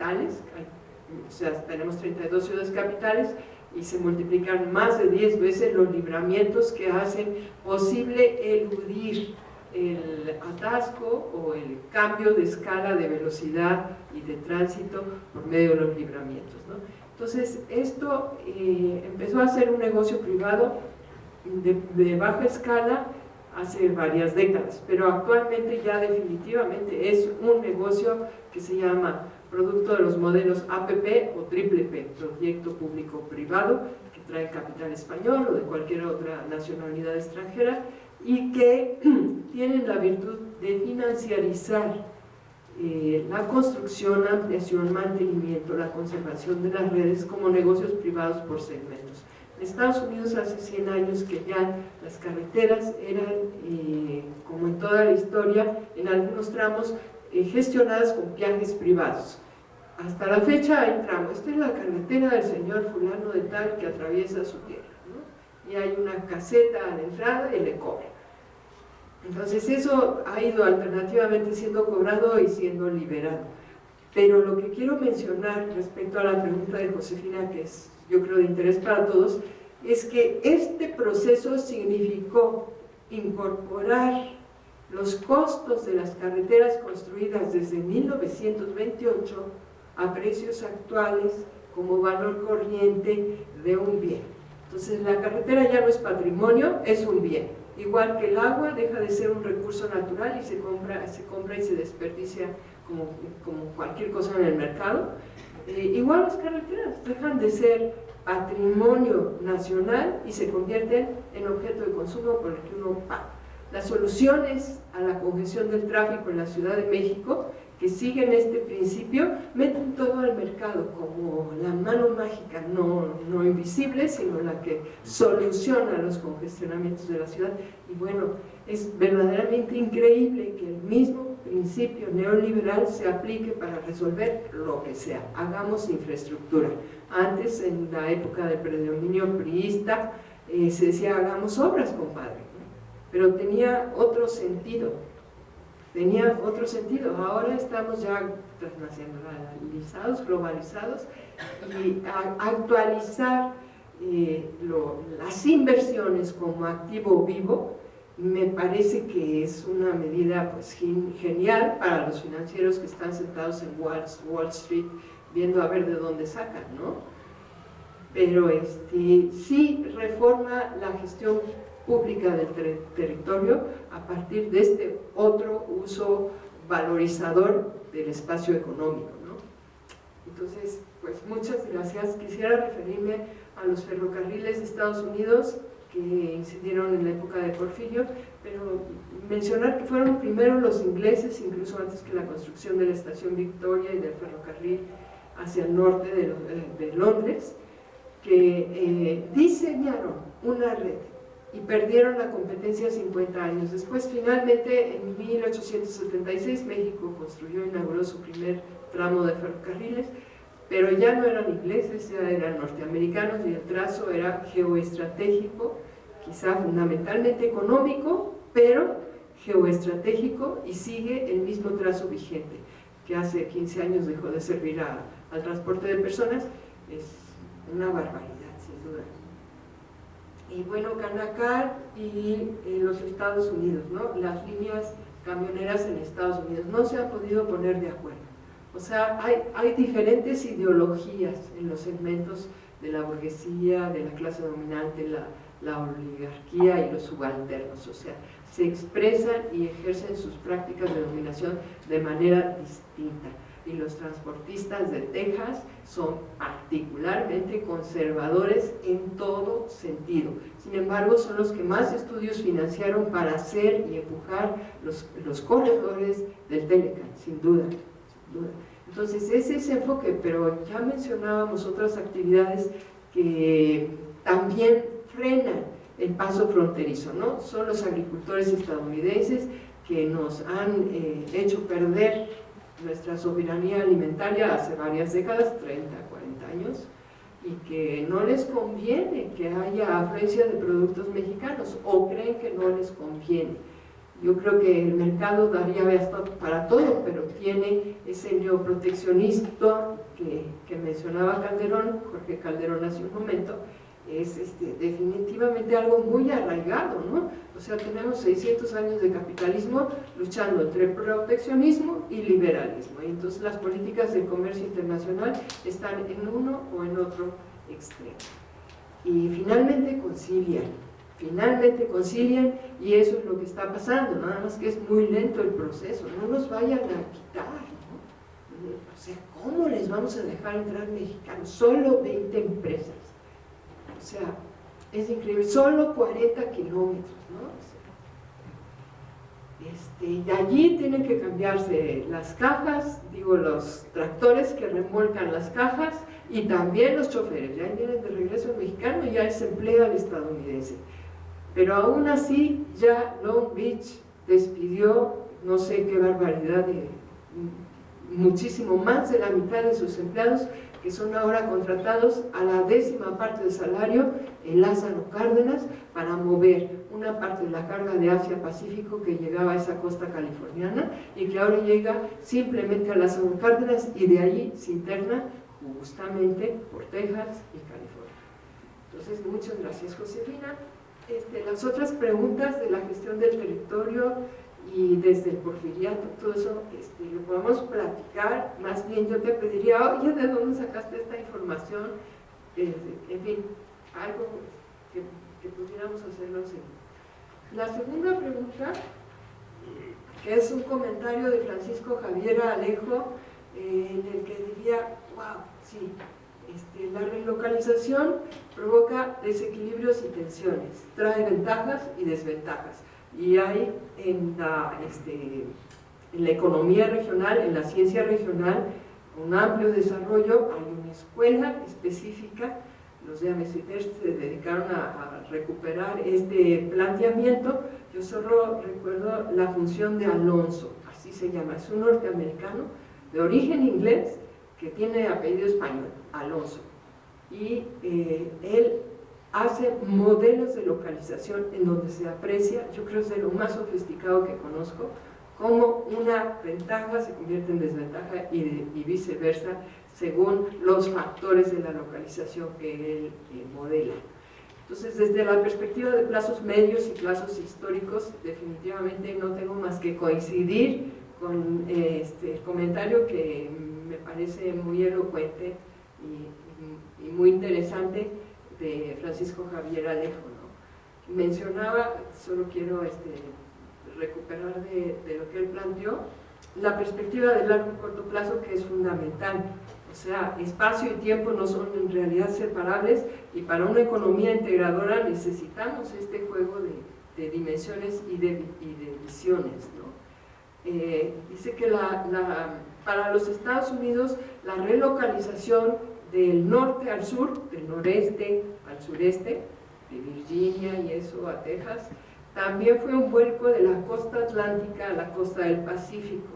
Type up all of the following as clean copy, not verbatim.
capitales, o sea, tenemos 32 ciudades capitales, y se multiplican más de 10 veces los libramientos que hacen posible eludir el atasco o el cambio de escala de velocidad y de tránsito por medio de los libramientos, ¿no? Entonces, esto empezó a ser un negocio privado de baja escala hace varias décadas, pero actualmente ya definitivamente es un negocio que se llama producto de los modelos APP o Triple P, proyecto público-privado, que trae capital español o de cualquier otra nacionalidad extranjera, y que tienen la virtud de financiarizar la construcción, ampliación, mantenimiento, la conservación de las redes como negocios privados por segmentos. En Estados Unidos hace 100 años que ya las carreteras eran, como en toda la historia, en algunos tramos gestionadas con peajes privados. Hasta la fecha hay tramos, esta es la carretera del señor fulano de tal que atraviesa su tierra, ¿no? Y hay una caseta a la entrada y le cobra. Entonces eso ha ido alternativamente siendo cobrado y siendo liberado. Pero lo que quiero mencionar respecto a la pregunta de Josefina, que es yo creo de interés para todos, es que este proceso significó incorporar los costos de las carreteras construidas desde 1928 a precios actuales como valor corriente de un bien. Entonces la carretera ya no es patrimonio, es un bien. Igual que el agua deja de ser un recurso natural y se compra y se desperdicia como cualquier cosa en el mercado. Igual las carreteras dejan de ser patrimonio nacional y se convierten en objeto de consumo por el que uno paga. Las soluciones a la congestión del tráfico en la Ciudad de México, que siguen este principio, meten todo al mercado como la mano mágica, no invisible, sino la que soluciona los congestionamientos de la ciudad. Y bueno, es verdaderamente increíble que el mismo principio neoliberal se aplique para resolver lo que sea. Hagamos infraestructura. Antes, en la época del predominio priista, se decía hagamos obras, compadre, ¿no? Pero tenía otro sentido. Ahora estamos ya transnacionalizados, globalizados, y actualizar las inversiones como activo vivo me parece que es una medida pues genial para los financieros que están sentados en Wall Street viendo a ver de dónde sacan, ¿no? Pero sí reforma la gestión pública del territorio a partir de este otro uso valorizador del espacio económico, ¿no? Entonces, pues muchas gracias. Quisiera referirme a los ferrocarriles de Estados Unidos que incidieron en la época de Porfirio, pero mencionar que fueron primero los ingleses, incluso antes que la construcción de la estación Victoria y del ferrocarril hacia el norte de Londres, que diseñaron una red y perdieron la competencia 50 años después. Finalmente, en 1876, México construyó e inauguró su primer tramo de ferrocarriles, pero ya no eran ingleses, ya eran norteamericanos, y el trazo era geoestratégico, quizá fundamentalmente económico, pero geoestratégico, y sigue el mismo trazo vigente, que hace 15 años dejó de servir al transporte de personas. Es una barbaridad, sin duda. Y bueno, Canacar y los Estados Unidos, ¿no? Las líneas camioneras en Estados Unidos no se han podido poner de acuerdo. O sea, hay diferentes ideologías en los segmentos de la burguesía, de la clase dominante, la oligarquía y los subalternos. O sea, se expresan y ejercen sus prácticas de dominación de manera distinta. Y los transportistas de Texas son particularmente conservadores en todo sentido. Sin embargo, son los que más estudios financiaron para hacer y empujar los corredores del Telecan, sin duda. Entonces, ese es el enfoque, pero ya mencionábamos otras actividades que también frenan el paso fronterizo, ¿no? Son los agricultores estadounidenses que nos han hecho perder nuestra soberanía alimentaria hace varias décadas, 30, 40 años, y que no les conviene que haya afluencia de productos mexicanos, o creen que no les conviene. Yo creo que el mercado daría para todo, pero tiene ese neoproteccionismo que mencionaba Calderón, Jorge Calderón hace un momento, es definitivamente algo muy arraigado, ¿no? O sea, tenemos 600 años de capitalismo luchando entre proteccionismo y liberalismo, y entonces las políticas de comercio internacional están en uno o en otro extremo. Y finalmente concilian, y eso es lo que está pasando, nada más que es muy lento el proceso, no nos vayan a quitar, ¿no? O sea, ¿cómo les vamos a dejar entrar mexicanos? Solo 20 empresas. O sea, es increíble, solo 40 kilómetros, ¿no? O sea, y allí tienen que cambiarse las cajas, digo, los tractores que remolcan las cajas y también los choferes. Ya vienen de regreso el mexicano y ya se emplea el estadounidense. Pero aún así, ya Long Beach despidió, no sé qué barbaridad, de muchísimo más de la mitad de sus empleados, que son ahora contratados a la 10ª parte del salario en Lázaro Cárdenas para mover una parte de la carga de Asia-Pacífico que llegaba a esa costa californiana y que ahora llega simplemente a Lázaro Cárdenas y de allí se interna justamente por Texas y California. Entonces, muchas gracias, Josefina. Las otras preguntas de la gestión del territorio y desde el porfiriato, todo eso lo podemos platicar. Más bien yo te pediría, oye, ¿de dónde sacaste esta información? En fin, algo que pudiéramos hacerlo así. La segunda pregunta, que es un comentario de Francisco Javier Alejo, en el que diría, wow, sí, la relocalización provoca desequilibrios y tensiones, trae ventajas y desventajas. Y hay en la economía regional, en la ciencia regional, un amplio desarrollo. Hay una escuela específica, los de AMCTER se dedicaron a recuperar este planteamiento. Yo solo recuerdo la función de Alonso, así se llama, es un norteamericano de origen inglés que tiene apellido español, Alonso, y él hace modelos de localización en donde se aprecia, yo creo que es de lo más sofisticado que conozco, cómo una ventaja se convierte en desventaja y viceversa, según los factores de la localización que él modela. Entonces, desde la perspectiva de plazos medios y plazos históricos, definitivamente no tengo más que coincidir con el comentario que me parece muy elocuente y muy interesante de Francisco Javier Alejo, ¿no? Mencionaba, solo quiero recuperar de lo que él planteó, la perspectiva de largo y corto plazo, que es fundamental. O sea, espacio y tiempo no son en realidad separables, y para una economía integradora necesitamos este juego de dimensiones y de visiones, ¿no? Dice que para los Estados Unidos la relocalización del norte al sur, del noreste al sureste, de Virginia y eso a Texas, también fue un vuelco de la costa atlántica a la costa del Pacífico,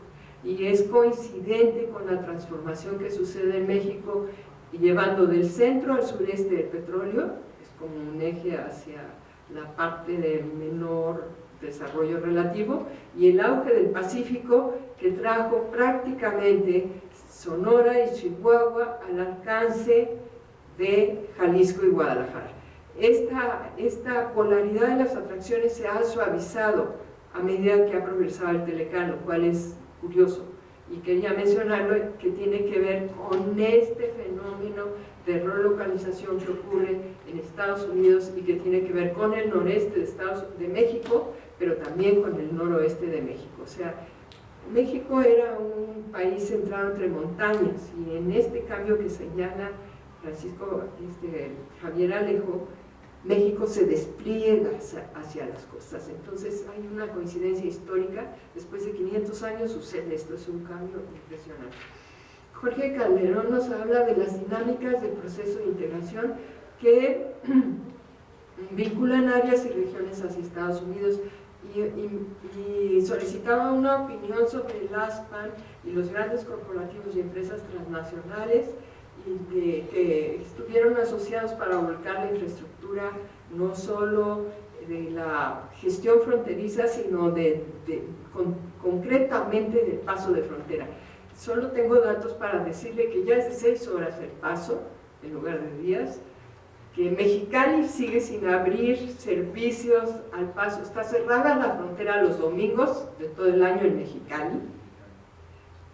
y es coincidente con la transformación que sucede en México, llevando del centro al sureste el petróleo, es como un eje hacia la parte de menor desarrollo relativo, y el auge del Pacífico, que trajo prácticamente Sonora y Chihuahua al alcance de Jalisco y Guadalajara. Esta polaridad de las atracciones se ha suavizado a medida que ha progresado el Telecán, lo cual es curioso, y quería mencionarlo, que tiene que ver con este fenómeno de relocalización que ocurre en Estados Unidos y que tiene que ver con el noreste de México, pero también con el noroeste de México. O sea, México era un país centrado entre montañas, y en este cambio que señala Francisco Javier Alejo, México se despliega hacia las costas. Entonces hay una coincidencia histórica, después de 500 años sucede esto, es un cambio impresionante. Jorge Calderón nos habla de las dinámicas del proceso de integración que vinculan áreas y regiones hacia Estados Unidos, y solicitaba una opinión sobre el ASPAN y los grandes corporativos y empresas transnacionales que estuvieron asociados para volcar la infraestructura, no solo de la gestión fronteriza, sino concretamente del paso de frontera. Solo tengo datos para decirle que ya es de 6 horas el paso, en lugar de días, que Mexicali sigue sin abrir servicios al paso, está cerrada la frontera los domingos de todo el año en Mexicali,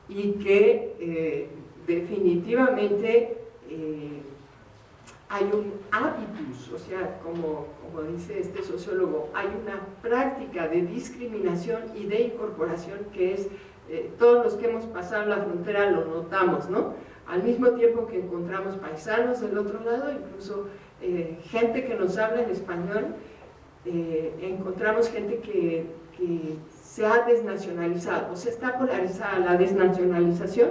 y que definitivamente hay un hábitus, o sea, como dice este sociólogo, hay una práctica de discriminación y de incorporación que es, todos los que hemos pasado la frontera lo notamos, ¿no? Al mismo tiempo que encontramos paisanos del otro lado, incluso gente que nos habla en español, encontramos gente que se ha desnacionalizado, o sea, está polarizada la desnacionalización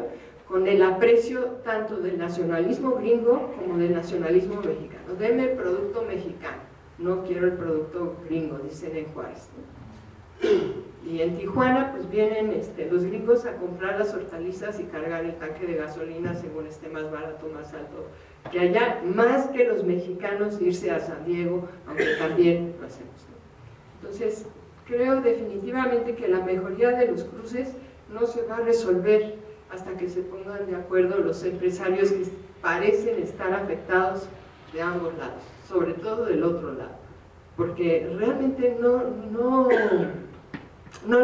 con el aprecio tanto del nacionalismo gringo como del nacionalismo mexicano. Deme el producto mexicano, no quiero el producto gringo, dicen en Juárez, ¿no? Y en Tijuana pues vienen los gringos a comprar las hortalizas y cargar el tanque de gasolina según esté más barato, más alto que allá, más que los mexicanos irse a San Diego, aunque también lo hacemos, ¿no? Entonces creo definitivamente que la mejoría de los cruces no se va a resolver hasta que se pongan de acuerdo los empresarios que parecen estar afectados de ambos lados, sobre todo del otro lado, porque realmente no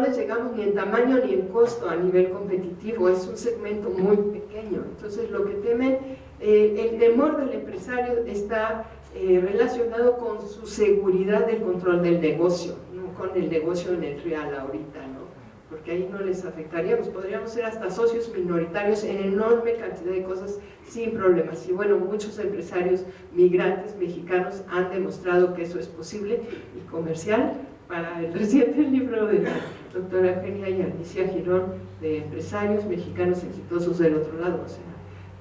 les llegamos ni en tamaño ni en costo a nivel competitivo, es un segmento muy pequeño. Entonces lo que temen, el temor del empresario está relacionado con su seguridad del control del negocio, no con el negocio en el real ahorita, ¿no? Porque ahí no les afectaríamos, podríamos ser hasta socios minoritarios en enorme cantidad de cosas sin problemas. Y bueno, muchos empresarios migrantes mexicanos han demostrado que eso es posible y comercial. Para el reciente libro de la doctora Eugenia y Alicia Girón, de empresarios mexicanos exitosos del otro lado. O sea,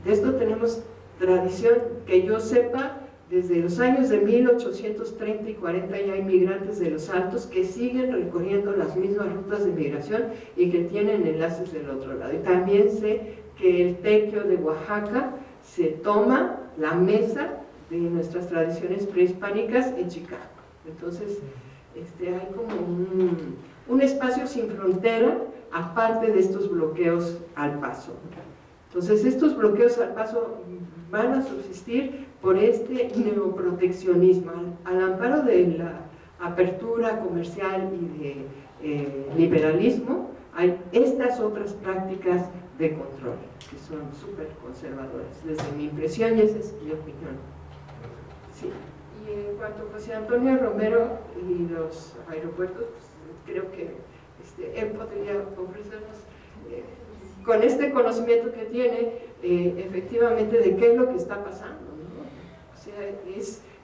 de esto tenemos tradición, que yo sepa, desde los años de 1830 y 40 ya hay migrantes de los Altos que siguen recorriendo las mismas rutas de migración y que tienen enlaces del otro lado. Y también sé que el tequio de Oaxaca se toma la mesa de nuestras tradiciones prehispánicas en Chicago. Entonces, hay como un espacio sin frontera aparte de estos bloqueos al paso. Entonces estos bloqueos al paso van a subsistir por este neoproteccionismo, al amparo de la apertura comercial y de liberalismo. Hay estas otras prácticas de control que son súper conservadoras, desde mi impresión, y esa es mi opinión. Sí. En cuanto a José Antonio Romero y los aeropuertos, pues, creo que él podría ofrecernos, con este conocimiento que tiene, efectivamente, de qué es lo que está pasando, ¿no? O sea,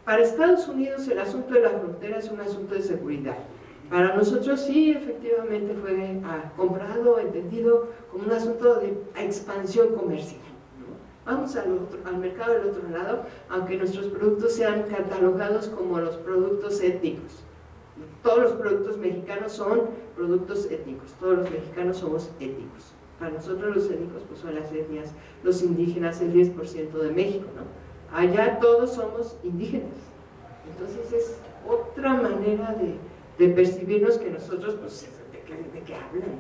para Estados Unidos el asunto de la frontera es un asunto de seguridad. Para nosotros sí, efectivamente, fue comprado, entendido como un asunto de expansión comercial. Vamos al mercado del otro lado, aunque nuestros productos sean catalogados como los productos étnicos. Todos los productos mexicanos son productos étnicos, todos los mexicanos somos étnicos. Para nosotros los étnicos pues son las etnias, los indígenas, el 10% de México, ¿no? Allá todos somos indígenas. Entonces es otra manera de percibirnos que nosotros, pues, ¿de qué hablan,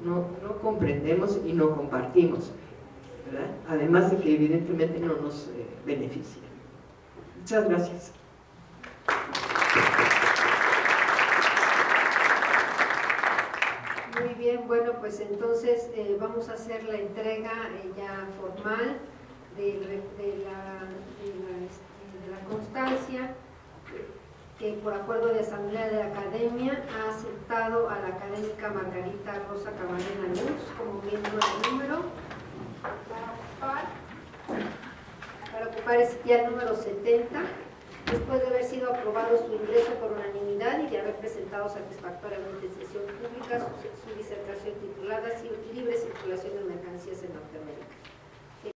no? No comprendemos y no compartimos, ¿verdad? Además de que evidentemente no nos beneficia. Muchas gracias. Muy bien, bueno, pues entonces vamos a hacer la entrega ya formal de la constancia que por acuerdo de Asamblea de la Academia ha aceptado a la académica Margarita Rosa Camarena Luz como miembro del número para ocupar el sitial número 70, después de haber sido aprobado su ingreso por unanimidad y de haber presentado satisfactoriamente en sesión pública su disertación titulada Libre Circulación de Mercancías en Norteamérica.